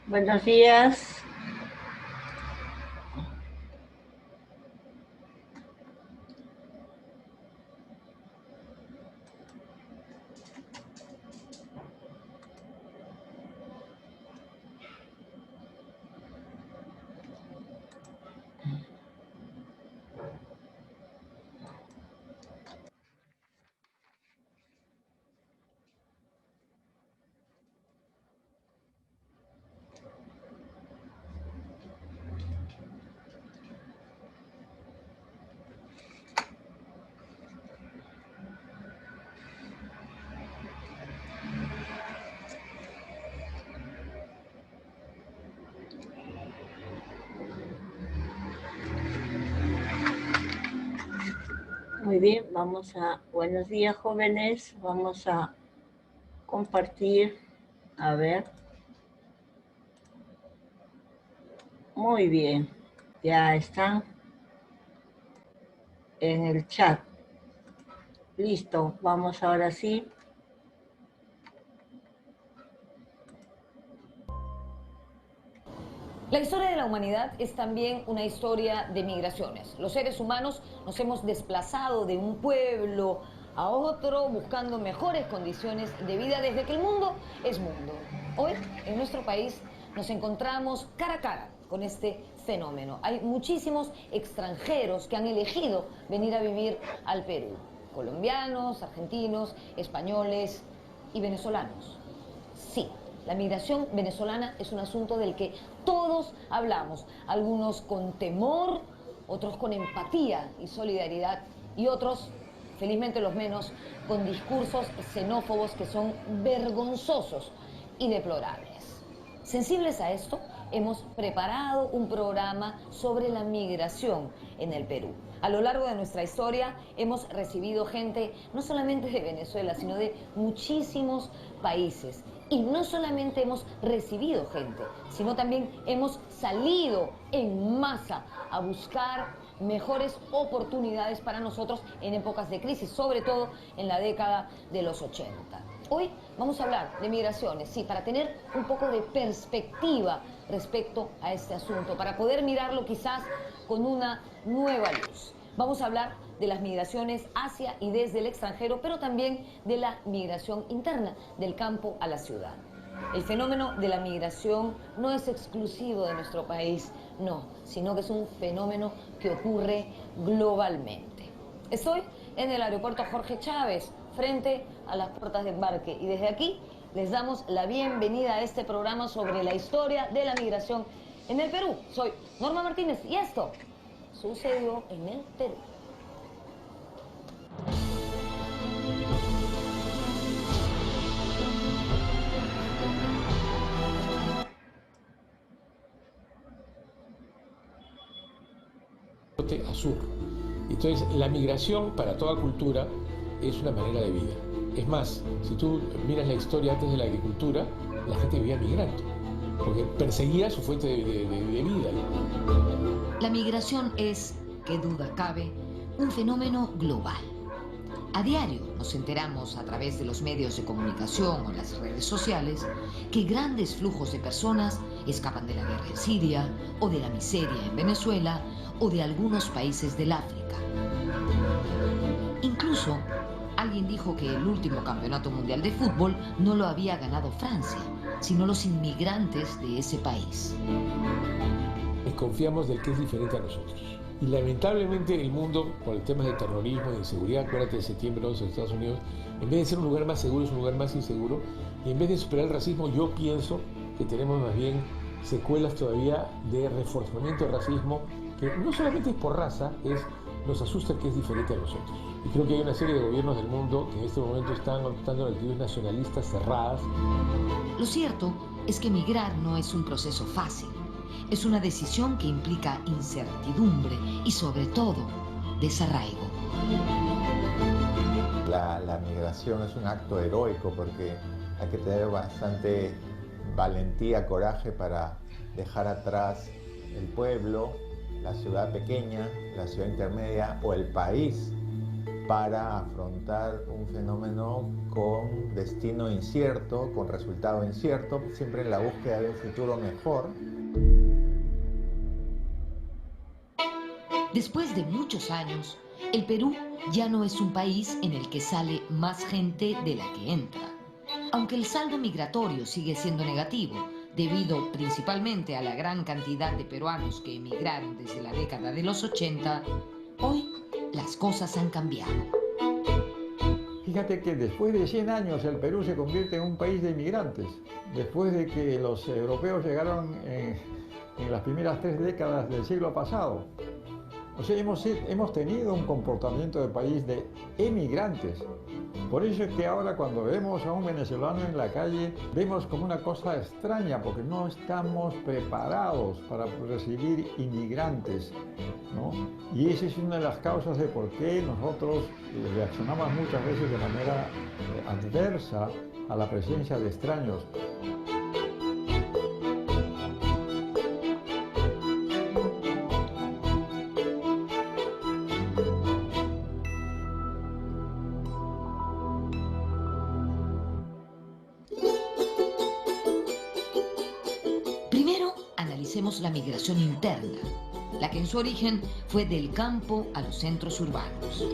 Buenos días. Muy bien, buenos días jóvenes, vamos a compartir, a ver, muy bien, ya están en el chat, listo, vamos ahora sí. La historia de la humanidad es también una historia de migraciones. Los seres humanos nos hemos desplazado de un pueblo a otro buscando mejores condiciones de vida desde que el mundo es mundo. Hoy, en nuestro país, nos encontramos cara a cara con este fenómeno. Hay muchísimos extranjeros que han elegido venir a vivir al Perú. Colombianos, argentinos, españoles y venezolanos. Sí, la migración venezolana es un asunto del que todos hablamos, algunos con temor, otros con empatía y solidaridad, y otros, felizmente los menos, con discursos xenófobos que son vergonzosos y deplorables. Sensibles a esto, hemos preparado un programa sobre la migración en el Perú. A lo largo de nuestra historia hemos recibido gente no solamente de Venezuela, sino de muchísimos países. Y no solamente hemos recibido gente, sino también hemos salido en masa a buscar mejores oportunidades para nosotros en épocas de crisis, sobre todo en la década de los 80. Hoy vamos a hablar de migraciones, sí, para tener un poco de perspectiva respecto a este asunto, para poder mirarlo quizás con una nueva luz. Vamos a hablar de las migraciones hacia y desde el extranjero, pero también de la migración interna, del campo a la ciudad. El fenómeno de la migración no es exclusivo de nuestro país, no, sino que es un fenómeno que ocurre globalmente. Estoy en el aeropuerto Jorge Chávez, frente a las puertas de embarque, y desde aquí les damos la bienvenida a este programa sobre la historia de la migración en el Perú. Soy Norma Martínez y esto sucedió en el Perú. A sur. Entonces, la migración para toda cultura es una manera de vida. Es más, si tú miras la historia antes de la agricultura, la gente vivía migrando, porque perseguía su fuente de vida. La migración es, qué duda cabe, un fenómeno global. A diario nos enteramos a través de los medios de comunicación o las redes sociales que grandes flujos de personas escapan de la guerra en Siria o de la miseria en Venezuela o de algunos países del África. Incluso, alguien dijo que el último campeonato mundial de fútbol no lo había ganado Francia, sino los inmigrantes de ese país. Desconfiamos del que es diferente a nosotros. Y lamentablemente el mundo, por el tema de terrorismo y de inseguridad, acuérdate de septiembre 11 en Estados Unidos, en vez de ser un lugar más seguro, es un lugar más inseguro. Y en vez de superar el racismo, yo pienso que tenemos más bien secuelas todavía de reforzamiento del racismo, que no solamente es por raza, nos asusta el que es diferente a nosotros. Y creo que hay una serie de gobiernos del mundo que en este momento están adoptando actitudes nacionalistas cerradas. Lo cierto es que migrar no es un proceso fácil. Es una decisión que implica incertidumbre y, sobre todo, desarraigo. La migración es un acto heroico porque hay que tener bastante valentía, coraje para dejar atrás el pueblo, la ciudad pequeña, la ciudad intermedia o el país para afrontar un fenómeno con destino incierto, con resultado incierto, siempre en la búsqueda de un futuro mejor. Después de muchos años, el Perú ya no es un país en el que sale más gente de la que entra. Aunque el saldo migratorio sigue siendo negativo, debido principalmente a la gran cantidad de peruanos que emigraron desde la década de los 80, hoy las cosas han cambiado. Fíjate que después de 100 años el Perú se convierte en un país de inmigrantes. Después de que los europeos llegaron en las primeras 3 décadas del siglo pasado. O sea, hemos tenido un comportamiento de país de emigrantes. Por eso es que ahora cuando vemos a un venezolano en la calle, vemos como una cosa extraña, porque no estamos preparados para recibir inmigrantes, ¿no? Y esa es una de las causas de por qué nosotros reaccionamos muchas veces de manera adversa a la presencia de extraños. La migración interna, la que en su origen fue del campo a los centros urbanos.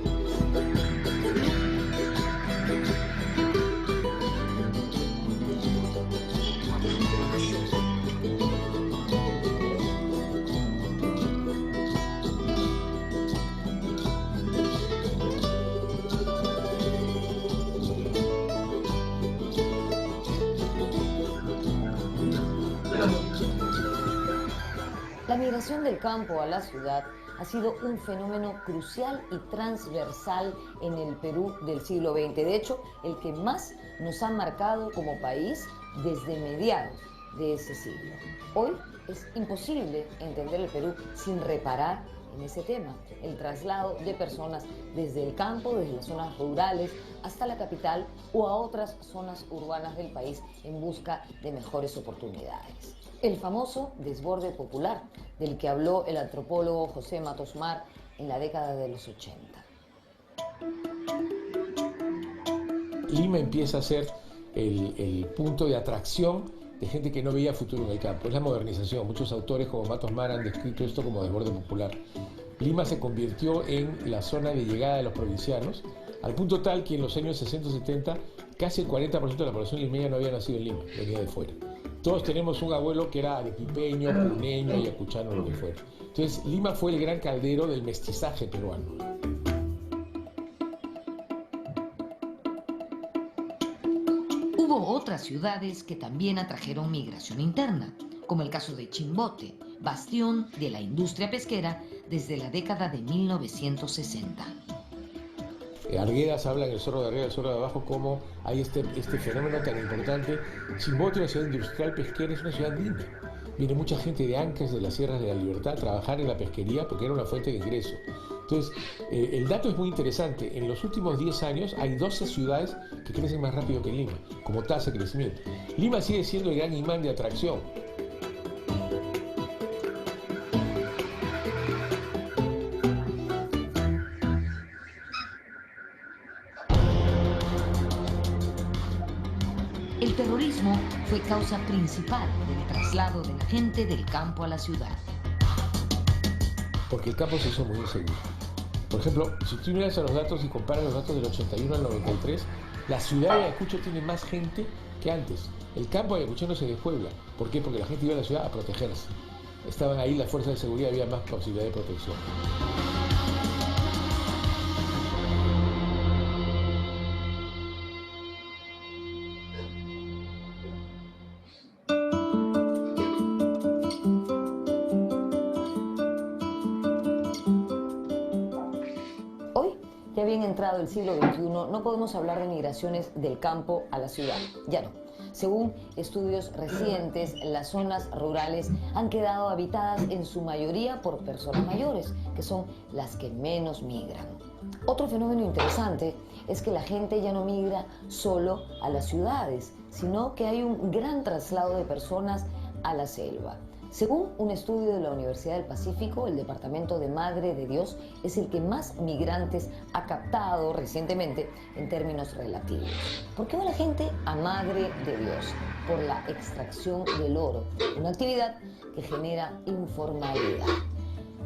La migración del campo a la ciudad ha sido un fenómeno crucial y transversal en el Perú del siglo XX. De hecho, el que más nos ha marcado como país desde mediados de ese siglo. Hoy es imposible entender el Perú sin reparar en ese tema, el traslado de personas desde el campo, desde las zonas rurales, hasta la capital o a otras zonas urbanas del país en busca de mejores oportunidades. El famoso desborde popular, del que habló el antropólogo José Matos Mar en la década de los 80. Lima empieza a ser el punto de atracción de gente que no veía futuro en el campo. Es la modernización. Muchos autores como Matos Mar han descrito esto como desborde popular. Lima se convirtió en la zona de llegada de los provincianos, al punto tal que en los años 60-70 casi el 40% de la población limeña no había nacido en Lima, venía de fuera. Todos tenemos un abuelo que era arequipeño, puneño, ayacuchano, lo que fuera. Entonces, Lima fue el gran caldero del mestizaje peruano. Hubo otras ciudades que también atrajeron migración interna, como el caso de Chimbote, bastión de la industria pesquera desde la década de 1960. Arguedas habla en El Zorro de Arriba y El Zorro de Abajo cómo hay este fenómeno tan importante. Chimbote, una ciudad industrial pesquera, es una ciudad linda. Viene mucha gente de Ancash, de las Sierras de la Libertad, a trabajar en la pesquería porque era una fuente de ingreso. Entonces, el dato es muy interesante. En los últimos 10 años hay 12 ciudades que crecen más rápido que Lima, como tasa de crecimiento. Lima sigue siendo el gran imán de atracción. El terrorismo fue causa principal del traslado de la gente del campo a la ciudad. Porque el campo se hizo muy inseguro. Por ejemplo, si tú miras a los datos y comparas los datos del 81 al 93, la ciudad de Ayacucho tiene más gente que antes. El campo ayacuchano se despuebla. ¿Por qué? Porque la gente iba a la ciudad a protegerse. Estaban ahí las fuerzas de seguridad, había más posibilidad de protección. Ya bien entrado el siglo XXI, no podemos hablar de migraciones del campo a la ciudad, ya no. Según estudios recientes, las zonas rurales han quedado habitadas en su mayoría por personas mayores, que son las que menos migran. Otro fenómeno interesante es que la gente ya no migra solo a las ciudades, sino que hay un gran traslado de personas a la selva. Según un estudio de la Universidad del Pacífico, el departamento de Madre de Dios es el que más migrantes ha captado recientemente en términos relativos. ¿Por qué va la gente a Madre de Dios? Por la extracción del oro, una actividad que genera informalidad.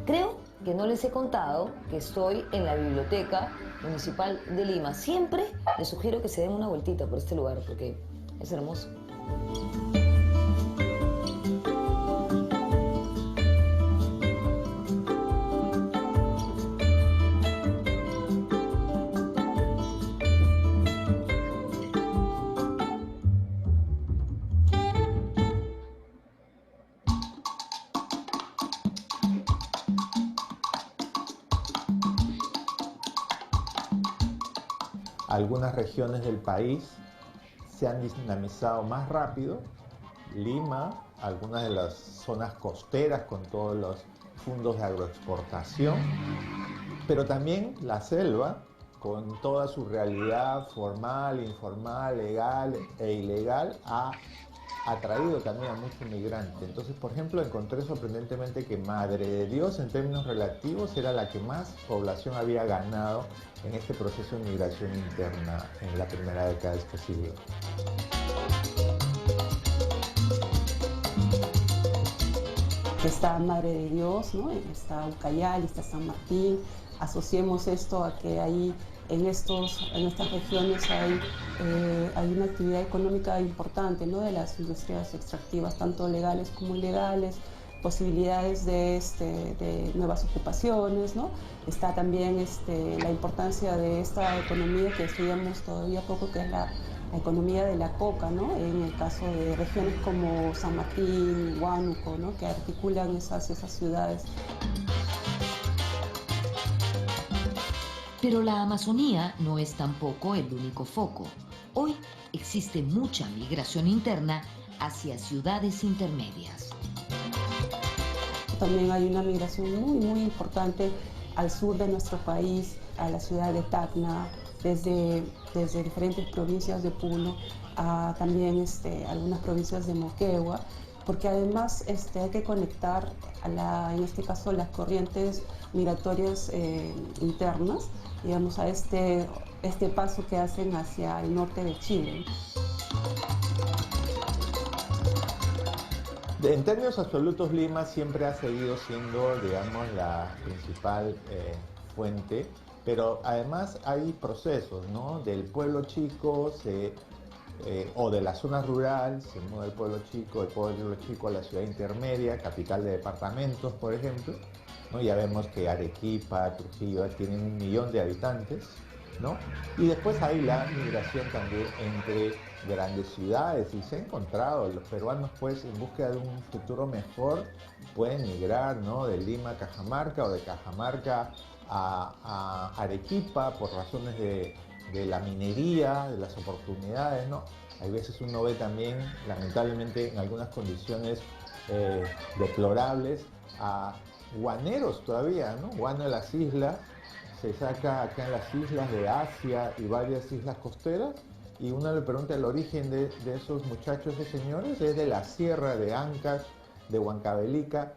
Creo que no les he contado que estoy en la Biblioteca Municipal de Lima. Siempre les sugiero que se den una vueltita por este lugar porque es hermoso. Algunas regiones del país se han dinamizado más rápido. Lima, algunas de las zonas costeras con todos los fondos de agroexportación, pero también la selva con toda su realidad formal, informal, legal e ilegal ha atraído también a muchos migrantes. Entonces, por ejemplo, encontré sorprendentemente que Madre de Dios en términos relativos era la que más población había ganado en este proceso de migración interna en la primera década de este siglo. Está Madre de Dios, ¿no? Está Ucayali, está San Martín. Asociemos esto a que ahí en estas regiones hay una actividad económica importante, ¿no? De las industrias extractivas, tanto legales como ilegales, posibilidades de nuevas ocupaciones, ¿no? Está también la importancia de esta economía que estudiamos todavía poco, que es la economía de la coca, ¿no? En el caso de regiones como San Martín, Huánuco, ¿no? Que articulan esas ciudades. Pero la Amazonía no es tampoco el único foco. Hoy existe mucha migración interna hacia ciudades intermedias. También hay una migración muy importante al sur de nuestro país, a la ciudad de Tacna, desde diferentes provincias de Puno, a también algunas provincias de Moquegua, porque además hay que conectar, en este caso, las corrientes migratorias internas, digamos, a este paso que hacen hacia el norte de Chile. En términos absolutos, Lima siempre ha seguido siendo, digamos, la principal fuente, pero además hay procesos, ¿no? Del pueblo chico o de la zona rural, se muda el pueblo chico a la ciudad intermedia, capital de departamentos, por ejemplo, ¿no? Ya vemos que Arequipa, Trujillo tienen 1 millón de habitantes, ¿no? Y después hay la migración también entre grandes ciudades, y se ha encontrado, los peruanos pues en búsqueda de un futuro mejor pueden migrar, ¿no? De Lima a Cajamarca o de Cajamarca a Arequipa por razones de la minería, de las oportunidades, ¿no? Hay veces uno ve también, lamentablemente, en algunas condiciones deplorables, a guaneros todavía, ¿no? Guano de las islas, se saca acá en las islas de Asia y varias islas costeras, y uno le pregunta el origen de esos muchachos y señores, es de la sierra de Ancash, de Huancavelica.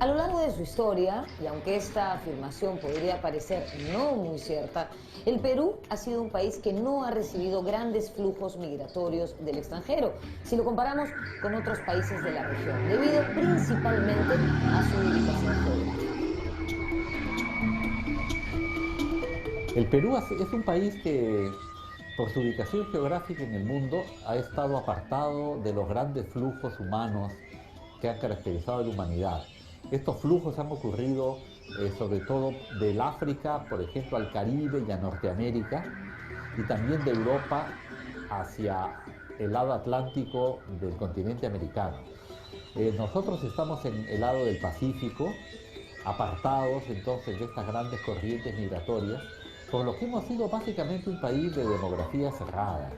A lo largo de su historia, y aunque esta afirmación podría parecer no muy cierta, el Perú ha sido un país que no ha recibido grandes flujos migratorios del extranjero, si lo comparamos con otros países de la región, debido principalmente a su ubicación geográfica. El Perú es un país que, por su ubicación geográfica en el mundo, ha estado apartado de los grandes flujos humanos que han caracterizado a la humanidad. Estos flujos han ocurrido sobre todo del África, por ejemplo, al Caribe y a Norteamérica, y también de Europa hacia el lado atlántico del continente americano. Nosotros estamos en el lado del Pacífico, apartados entonces de estas grandes corrientes migratorias, por lo que hemos sido básicamente un país de demografía cerrada.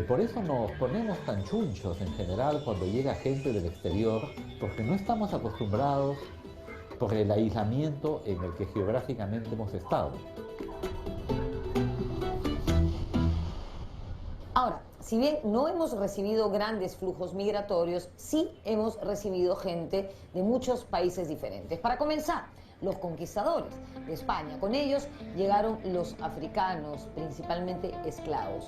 Por eso nos ponemos tan chunchos en general cuando llega gente del exterior, porque no estamos acostumbrados por el aislamiento en el que geográficamente hemos estado. Ahora, si bien no hemos recibido grandes flujos migratorios, sí hemos recibido gente de muchos países diferentes. Para comenzar, los conquistadores de España. Con ellos llegaron los africanos, principalmente esclavos.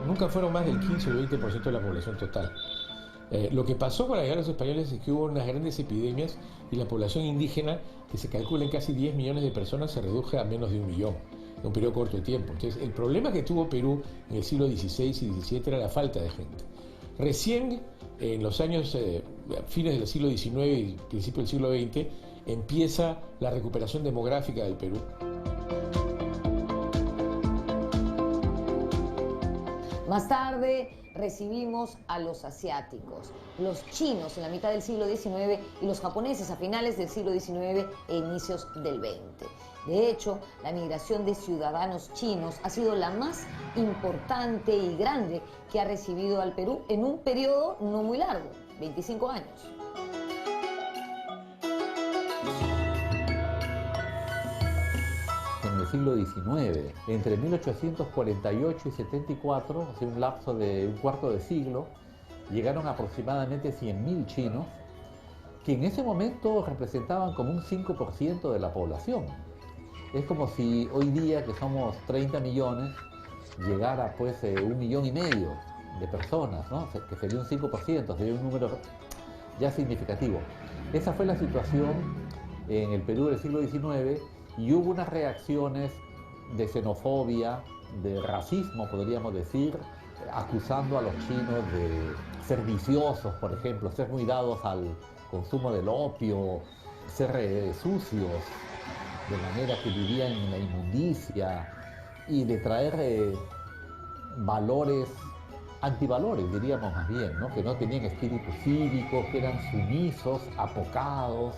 Nunca fueron más del 15 o el 20% de la población total. Lo que pasó con la llegada de los españoles es que hubo unas grandes epidemias y la población indígena, que se calcula en casi 10 millones de personas, se redujo a menos de 1 millón en un periodo corto de tiempo. Entonces, el problema que tuvo Perú en el siglo XVI y XVII era la falta de gente. Recién en los años fines del siglo XIX y principios del siglo XX empieza la recuperación demográfica del Perú. Más tarde recibimos a los asiáticos, los chinos en la mitad del siglo XIX y los japoneses a finales del siglo XIX e inicios del XX. De hecho, la migración de ciudadanos chinos ha sido la más importante y grande que ha recibido al Perú en un periodo no muy largo, 25 años. En el siglo XIX, entre 1848 y 74, o sea, un lapso de un cuarto de siglo, llegaron aproximadamente 100.000 chinos, que en ese momento representaban como un 5% de la población. Es como si hoy día, que somos 30 millones, llegara pues 1,5 millones de personas, ¿no? Que sería un 5%, sería un número ya significativo. Esa fue la situación en el Perú del siglo XIX, y hubo unas reacciones de xenofobia, de racismo, podríamos decir, acusando a los chinos de ser viciosos, por ejemplo, ser muy dados al consumo del opio, ser sucios, de manera que vivían en la inmundicia, y de traer valores, antivalores diríamos más bien, ¿no? Que no tenían espíritu cívico, que eran sumisos, apocados,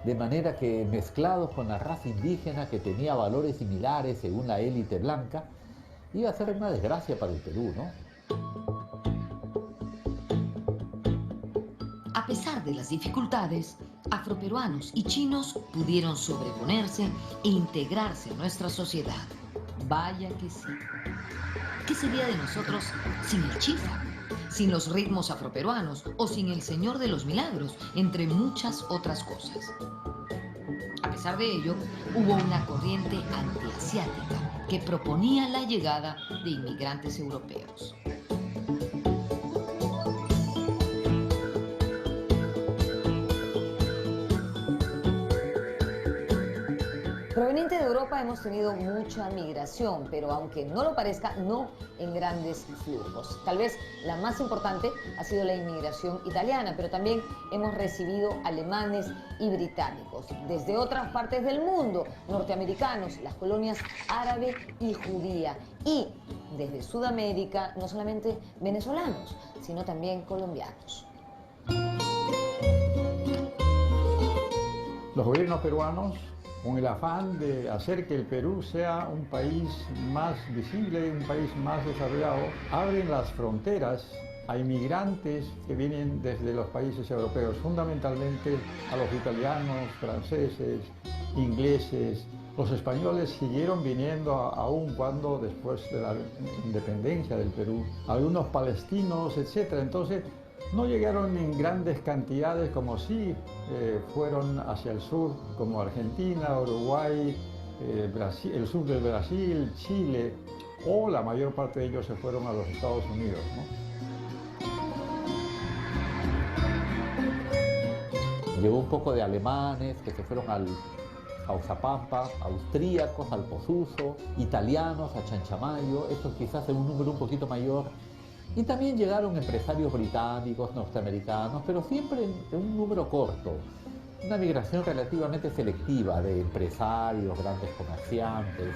de manera que mezclados con la raza indígena que tenía valores similares según la élite blanca, iba a ser una desgracia para el Perú, ¿no? A pesar de las dificultades, afroperuanos y chinos pudieron sobreponerse e integrarse en nuestra sociedad. Vaya que sí. ¿Qué sería de nosotros sin el chifa, sin los ritmos afroperuanos o sin el Señor de los Milagros, entre muchas otras cosas? A pesar de ello, hubo una corriente antiasiática que proponía la llegada de inmigrantes europeos. Proveniente de Europa hemos tenido mucha migración, pero aunque no lo parezca, no en grandes flujos. Tal vez la más importante ha sido la inmigración italiana, pero también hemos recibido alemanes y británicos. Desde otras partes del mundo, norteamericanos, las colonias árabe y judía. Y desde Sudamérica, no solamente venezolanos, sino también colombianos. Los gobiernos peruanos, con el afán de hacer que el Perú sea un país más visible, un país más desarrollado, abren las fronteras a inmigrantes que vienen desde los países europeos, fundamentalmente a los italianos, franceses, ingleses. Los españoles siguieron viniendo aún cuando después de la independencia del Perú, algunos palestinos, etc. Entonces, no llegaron en grandes cantidades como sí fueron hacia el sur, como Argentina, Uruguay, Brasil, el sur del Brasil, Chile, o la mayor parte de ellos se fueron a los Estados Unidos, ¿no? Llegó un poco de alemanes que se fueron a Oxapampa, austríacos al Posuso, italianos a Chanchamayo, estos quizás en un número un poquito mayor. Y también llegaron empresarios británicos, norteamericanos, pero siempre en un número corto. Una migración relativamente selectiva de empresarios, grandes comerciantes,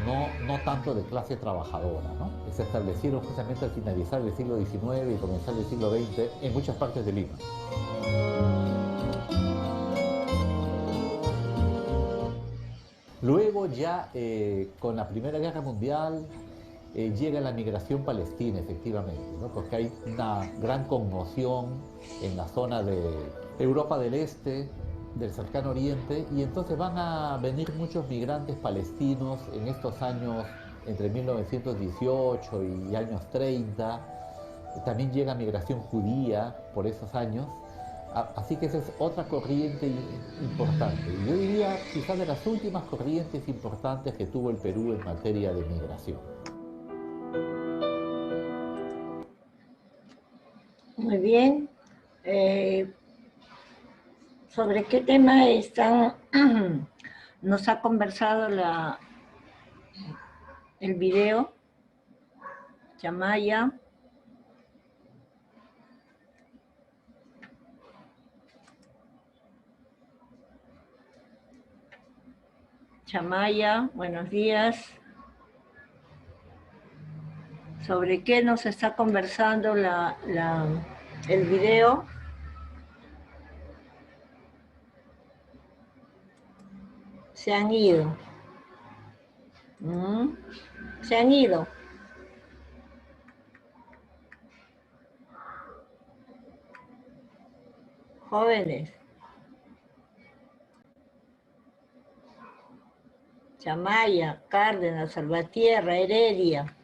no tanto de clase trabajadora, ¿no? Se establecieron justamente al finalizar el siglo XIX y comenzar el siglo XX en muchas partes de Lima. Luego ya con la Primera Guerra Mundial llega la migración palestina, efectivamente, ¿no? Porque hay una gran conmoción en la zona de Europa del Este, del Cercano Oriente, y entonces van a venir muchos migrantes palestinos en estos años entre 1918 y años 30. También llega migración judía por esos años. Así que esa es otra corriente importante. Yo diría quizás de las últimas corrientes importantes que tuvo el Perú en materia de migración. Muy bien. ¿Sobre qué tema nos ha conversado el video? Chamaya. Chamaya, buenos días. ¿Sobre qué nos está conversando el video? Se han ido. Se han ido. Jóvenes. Chamaya, Cárdenas, Salvatierra, Heredia.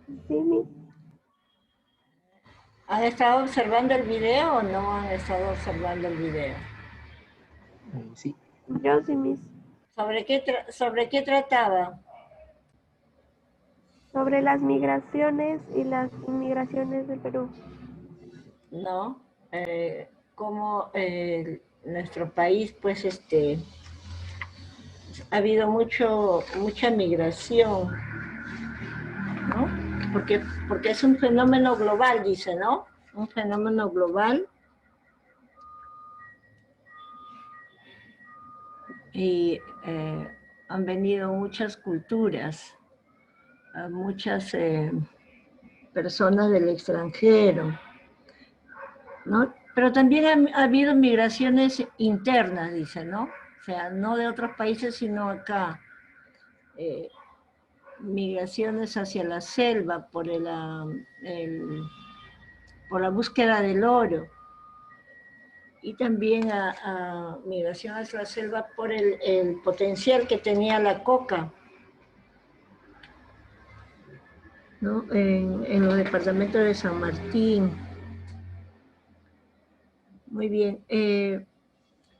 Sí, ¿Han estado observando el video o no han estado observando el video? Sí. Yo sí, Miss. ¿Sobre qué trataba? Sobre las migraciones y las inmigraciones del Perú. No, como nuestro país, pues, ha habido mucha migración, ¿no? Porque es un fenómeno global, dice, ¿no? Un fenómeno global. Y han venido muchas culturas, muchas personas del extranjero, ¿no? Pero también ha habido migraciones internas, dice, ¿no? O sea, no de otros países, sino acá. Migraciones hacia la selva por por la búsqueda del oro. Y también a migración hacia la selva por el potencial que tenía la coca, ¿no? En los departamentos de San Martín. Muy bien.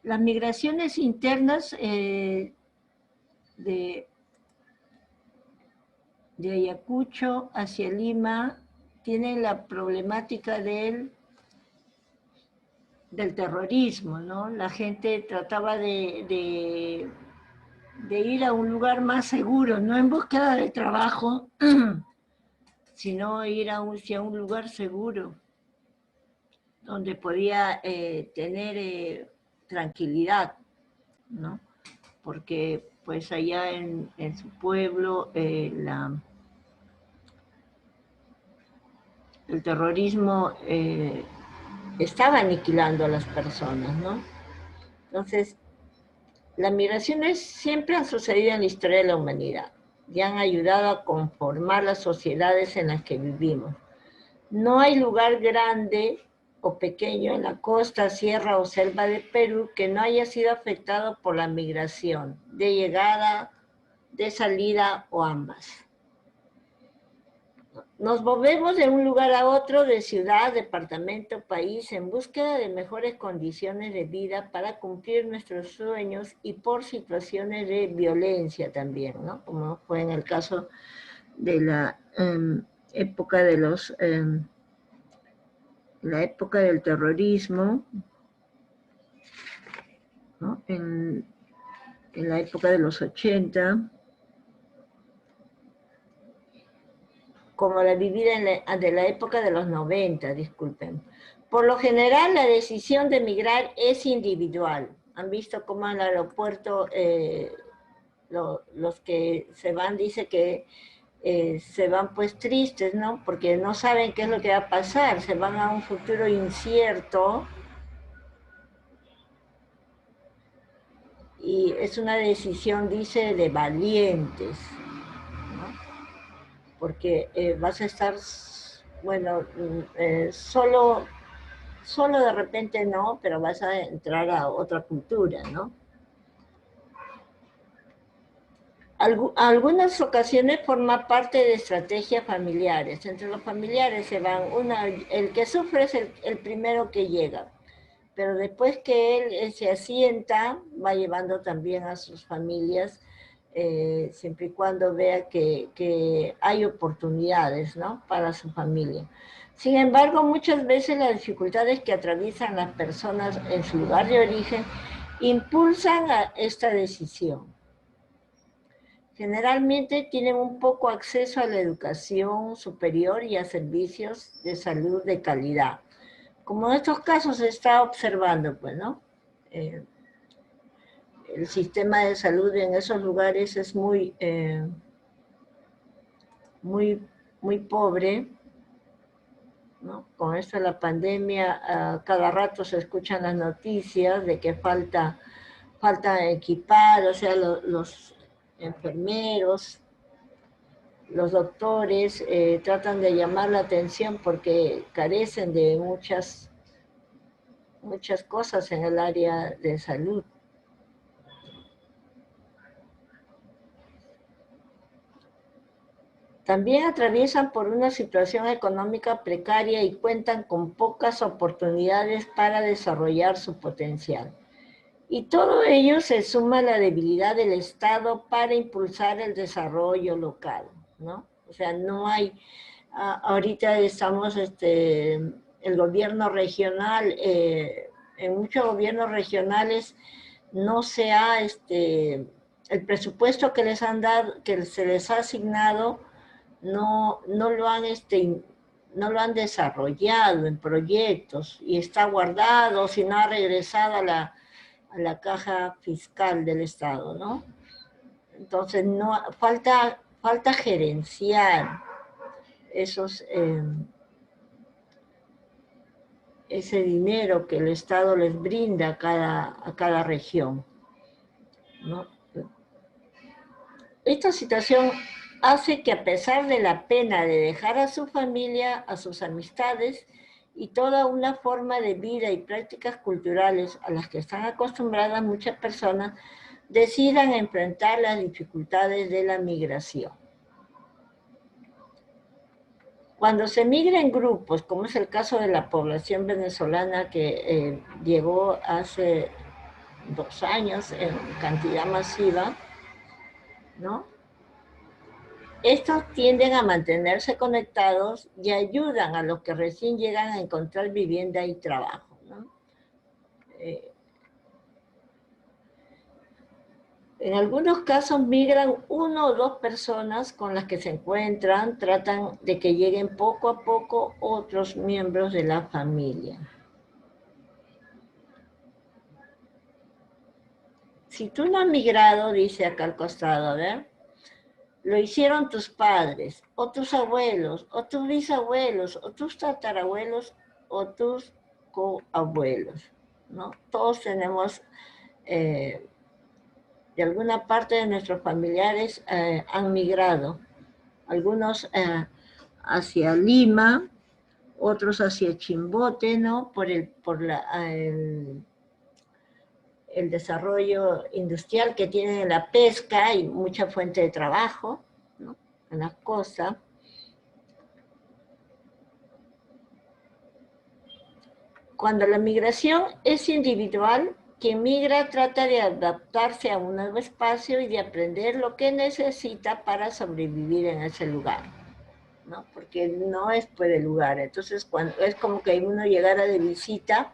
Las migraciones internas de Ayacucho hacia Lima tienen la problemática del terrorismo, ¿no? La gente trataba de ir a un lugar más seguro, no en búsqueda de trabajo, sino ir hacia un lugar seguro, donde podía tener tranquilidad, ¿no? Porque pues allá en su pueblo el terrorismo estaba aniquilando a las personas, ¿no? Entonces, las migraciones siempre han sucedido en la historia de la humanidad y han ayudado a conformar las sociedades en las que vivimos. No hay lugar grande o pequeño en la costa, sierra o selva de Perú que no haya sido afectado por la migración, de llegada, de salida o ambas. Nos movemos de un lugar a otro, de ciudad, departamento, país, en búsqueda de mejores condiciones de vida para cumplir nuestros sueños y por situaciones de violencia también, ¿no? Como fue en el caso de la época de la época del terrorismo, ¿no? En la época de los 80, como la vivida de la época de los 90, disculpen. Por lo general, la decisión de emigrar es individual. Han visto cómo en el aeropuerto los que se van, dice que se van pues tristes, ¿no? Porque no saben qué es lo que va a pasar, se van a un futuro incierto, y es una decisión, dice, de valientes, ¿no? Porque vas a estar, bueno, solo de repente no, pero vas a entrar a otra cultura, ¿no? Algunas ocasiones forma parte de estrategias familiares. Entre los familiares se van, el que sufre es el primero que llega, pero después que él se asienta, va llevando también a sus familias, siempre y cuando vea que hay oportunidades, ¿no?, para su familia. Sin embargo, muchas veces las dificultades que atraviesan las personas en su lugar de origen impulsan a esta decisión. Generalmente tienen un poco acceso a la educación superior y a servicios de salud de calidad. Como en estos casos se está observando, pues, ¿no? El sistema de salud en esos lugares es muy pobre, ¿no? Con esto de la pandemia, cada rato se escuchan las noticias de que falta equipar, o sea, los enfermeros, los doctores tratan de llamar la atención porque carecen de muchas cosas en el área de salud. También atraviesan por una situación económica precaria y cuentan con pocas oportunidades para desarrollar su potencial. Y todo ello se suma a la debilidad del Estado para impulsar el desarrollo local, ¿no? O sea, no hay, ahorita estamos, el gobierno regional, en muchos gobiernos regionales no se ha, el presupuesto que les han dado, que se les ha asignado, no lo han desarrollado en proyectos y está guardado, si no ha regresado a la caja fiscal del Estado, ¿no? Entonces, falta gerenciar ese dinero que el Estado les brinda a cada región, ¿no? Esta situación hace que, a pesar de la pena de dejar a su familia, a sus amistades y toda una forma de vida y prácticas culturales a las que están acostumbradas muchas personas, decidan enfrentar las dificultades de la migración. Cuando se migra en grupos, como es el caso de la población venezolana que llegó hace 2 años en cantidad masiva, ¿no? Estos tienden a mantenerse conectados y ayudan a los que recién llegan a encontrar vivienda y trabajo, ¿no? En algunos casos migran 1 o 2 personas con las que se encuentran, tratan de que lleguen poco a poco otros miembros de la familia. Si tú no has migrado, dice acá al costado, a ver, lo hicieron tus padres, o tus abuelos, o tus bisabuelos, o tus tatarabuelos, o tus coabuelos, ¿no? Todos tenemos, de alguna parte de nuestros familiares han migrado, algunos hacia Lima, otros hacia Chimbote, ¿no? Por el desarrollo industrial que tienen en la pesca y mucha fuente de trabajo, ¿no?, en la costa. Cuando la migración es individual, quien migra trata de adaptarse a un nuevo espacio y de aprender lo que necesita para sobrevivir en ese lugar, ¿no? Porque no es por el lugar. Entonces, cuando es como que uno llegara de visita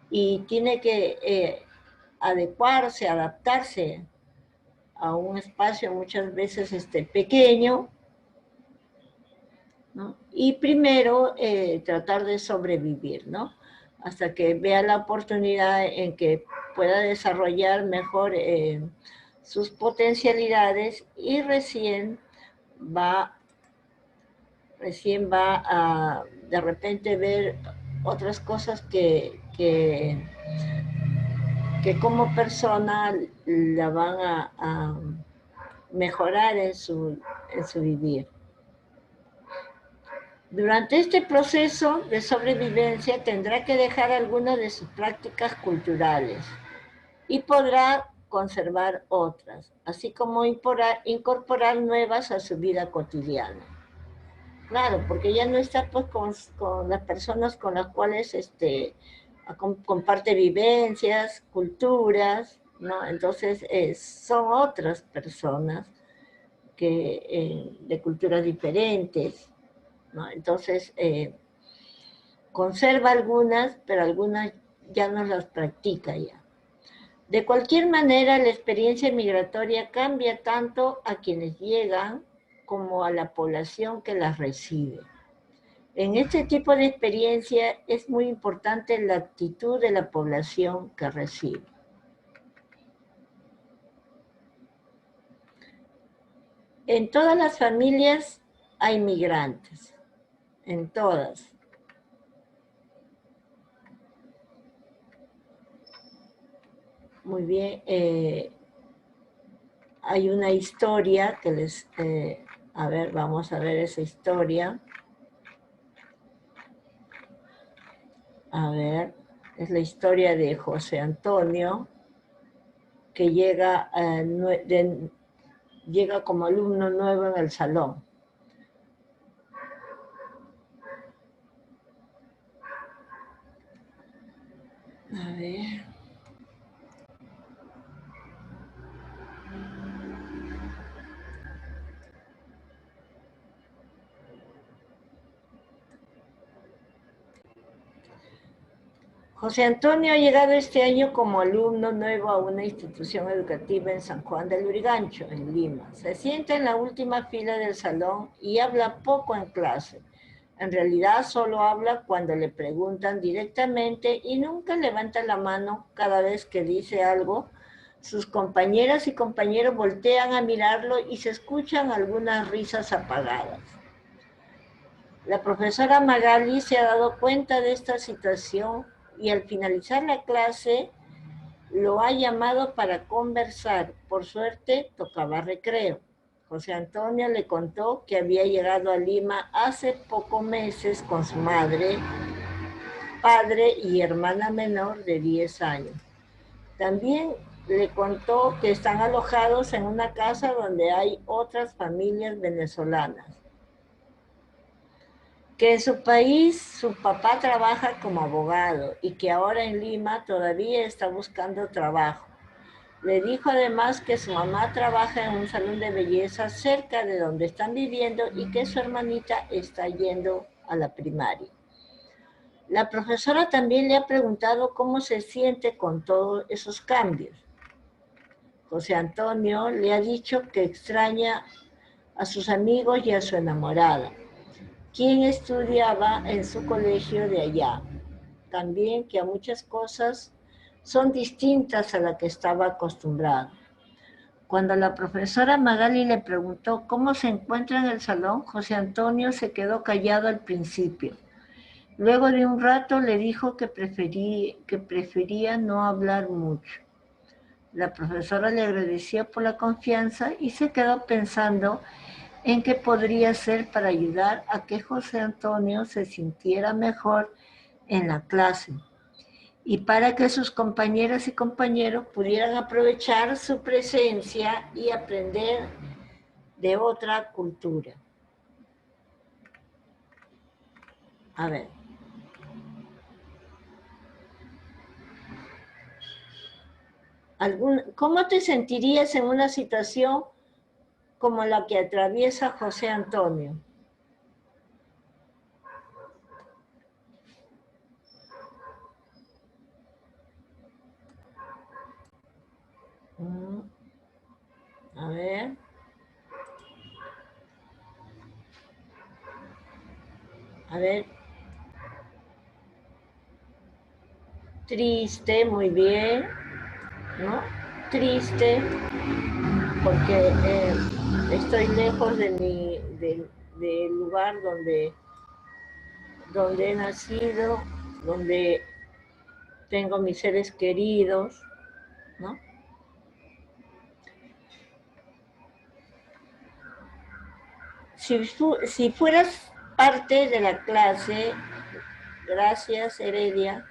y tiene que adecuarse, adaptarse a un espacio muchas veces pequeño, ¿no? Y primero tratar de sobrevivir, ¿no? Hasta que vea la oportunidad en que pueda desarrollar mejor sus potencialidades y recién va a de repente ver otras cosas que que como persona la van a mejorar en su vivir. Durante este proceso de sobrevivencia tendrá que dejar algunas de sus prácticas culturales y podrá conservar otras, así como incorporar nuevas a su vida cotidiana. Claro, porque ya no está pues con las personas con las cuales comparte vivencias, culturas, ¿no? Entonces son otras personas de culturas diferentes, ¿no? Entonces conserva algunas, pero algunas ya no las practica ya. De cualquier manera, la experiencia migratoria cambia tanto a quienes llegan como a la población que las recibe. En este tipo de experiencia es muy importante la actitud de la población que recibe. En todas las familias hay migrantes, en todas. Muy bien, hay una historia que a ver, vamos a ver esa historia. A ver, es la historia de José Antonio, que llega como alumno nuevo en el salón. A ver. José Antonio ha llegado este año como alumno nuevo a una institución educativa en San Juan del Lurigancho, en Lima. Se sienta en la última fila del salón y habla poco en clase. En realidad solo habla cuando le preguntan directamente y nunca levanta la mano cada vez que dice algo. Sus compañeras y compañeros voltean a mirarlo y se escuchan algunas risas apagadas. La profesora Magali se ha dado cuenta de esta situación y al finalizar la clase lo ha llamado para conversar. Por suerte tocaba recreo. José Antonio le contó que había llegado a Lima hace pocos meses con su madre, padre y hermana menor de 10 años. También le contó que están alojados en una casa donde hay otras familias venezolanas. Que en su país su papá trabaja como abogado y que ahora en Lima todavía está buscando trabajo. Le dijo además que su mamá trabaja en un salón de belleza cerca de donde están viviendo y que su hermanita está yendo a la primaria. La profesora también le ha preguntado cómo se siente con todos esos cambios. José Antonio le ha dicho que extraña a sus amigos y a su enamorada, quien estudiaba en su colegio de allá. También que a muchas cosas son distintas a las que estaba acostumbrado. Cuando la profesora Magali le preguntó cómo se encuentra en el salón, José Antonio se quedó callado al principio. Luego de un rato le dijo que prefería no hablar mucho. La profesora le agradeció por la confianza y se quedó pensando en qué podría hacer para ayudar a que José Antonio se sintiera mejor en la clase y para que sus compañeras y compañeros pudieran aprovechar su presencia y aprender de otra cultura. A ver. ¿Cómo te sentirías en una situación como la que atraviesa José Antonio? A ver. A ver. Triste, muy bien, ¿no? Triste, porque estoy lejos del lugar donde he nacido, donde tengo mis seres queridos, ¿no? Si fueras parte de la clase, gracias Heredia,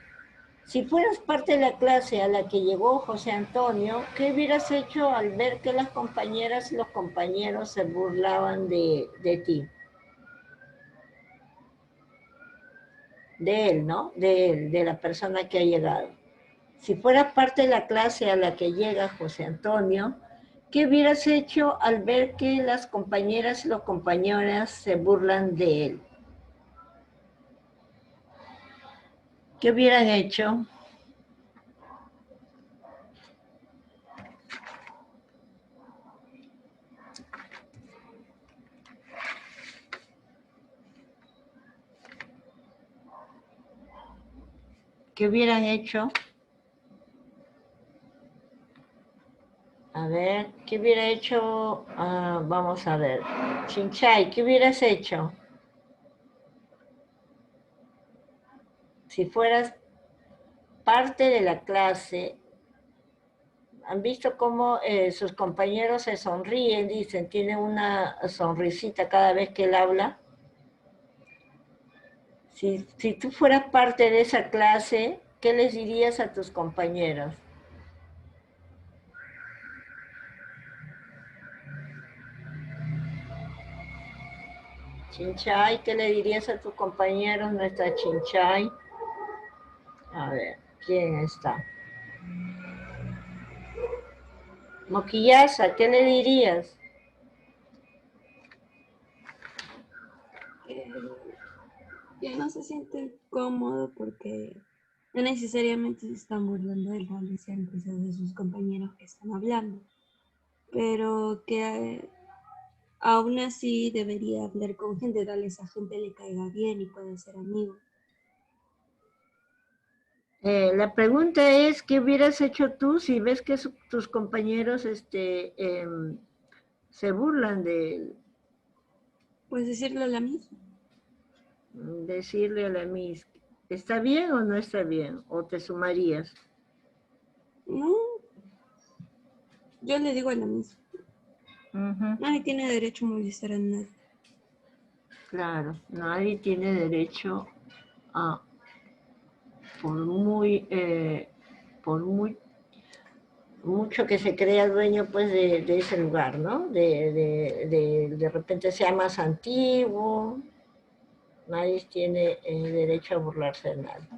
si fueras parte de la clase a la que llegó José Antonio, ¿qué hubieras hecho al ver que las compañeras y los compañeros se burlaban de ti? De él, ¿no? De él, de la persona que ha llegado. Si fueras parte de la clase a la que llega José Antonio, ¿qué hubieras hecho al ver que las compañeras y los compañeros se burlan de él? ¿Qué hubieran hecho? ¿Qué hubieran hecho? A ver, ¿qué hubiera hecho? Vamos a ver. Chinchay, ¿qué hubieras hecho? Si fueras parte de la clase, ¿han visto cómo sus compañeros se sonríen? Dicen, tiene una sonrisita cada vez que él habla. Si tú fueras parte de esa clase, ¿qué les dirías a tus compañeros? Chinchay, ¿qué le dirías a tus compañeros? Nuestra Chinchay. A ver, ¿quién está? Moquillaza, ¿qué le dirías? Que no se siente cómodo porque no necesariamente se están burlando de él, tal vez sean cosas de sus compañeros que están hablando, pero que aún así debería hablar con gente, tal vez a gente le caiga bien y puede ser amigo. La pregunta es, ¿qué hubieras hecho tú si ves que tus compañeros se burlan de él? Pues decirle a la misma. Decirle a la Miss, ¿está bien o no está bien? ¿O te sumarías? No, yo le digo a la misma. Nadie tiene derecho a molestar a nadie. Claro, nadie tiene derecho a, por mucho que se crea dueño pues de ese lugar, ¿no? De repente sea más antiguo, nadie tiene derecho a burlarse de nadie.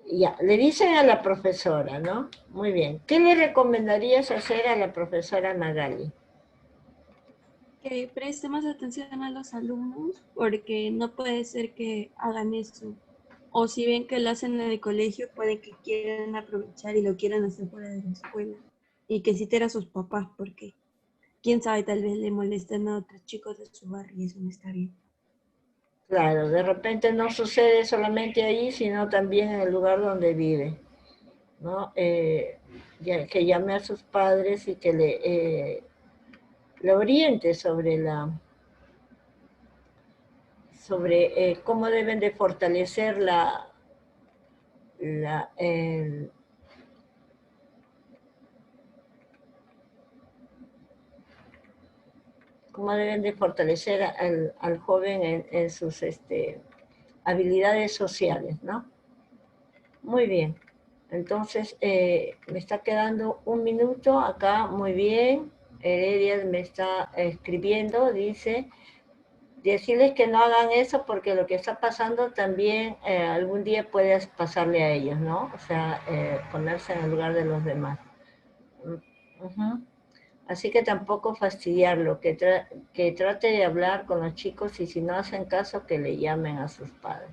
Ya, le dicen a la profesora, ¿no? Muy bien. ¿Qué le recomendarías hacer a la profesora Magali? Que preste más atención a los alumnos, porque no puede ser que hagan eso. O si ven que lo hacen en el colegio, puede que quieran aprovechar y lo quieran hacer fuera de la escuela. Y que citen a sus papás, porque quién sabe, tal vez le molesten a otros chicos de su barrio y eso no está bien. Claro, de repente no sucede solamente ahí, sino también en el lugar donde vive, ¿no? Que llame a sus padres y que le oriente sobre cómo deben de fortalecer cómo deben de fortalecer al joven en sus habilidades sociales, ¿no? Muy bien. Entonces, me está quedando un minuto acá, muy bien. Heredia me está escribiendo, dice, decirles que no hagan eso porque lo que está pasando también algún día puede pasarle a ellos, ¿no? O sea, ponerse en el lugar de los demás. Así que tampoco fastidiarlo, que trate de hablar con los chicos y si no hacen caso, que le llamen a sus padres.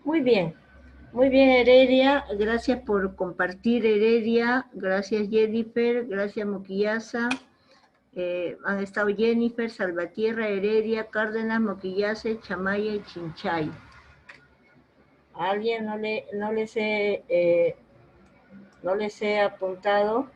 Muy bien Heredia, gracias por compartir Heredia, gracias Jennifer, gracias Moquillaza, han estado Jennifer, Salvatierra, Heredia, Cárdenas, Moquillaza, Chamaya y Chinchay. ¿A alguien no les he apuntado?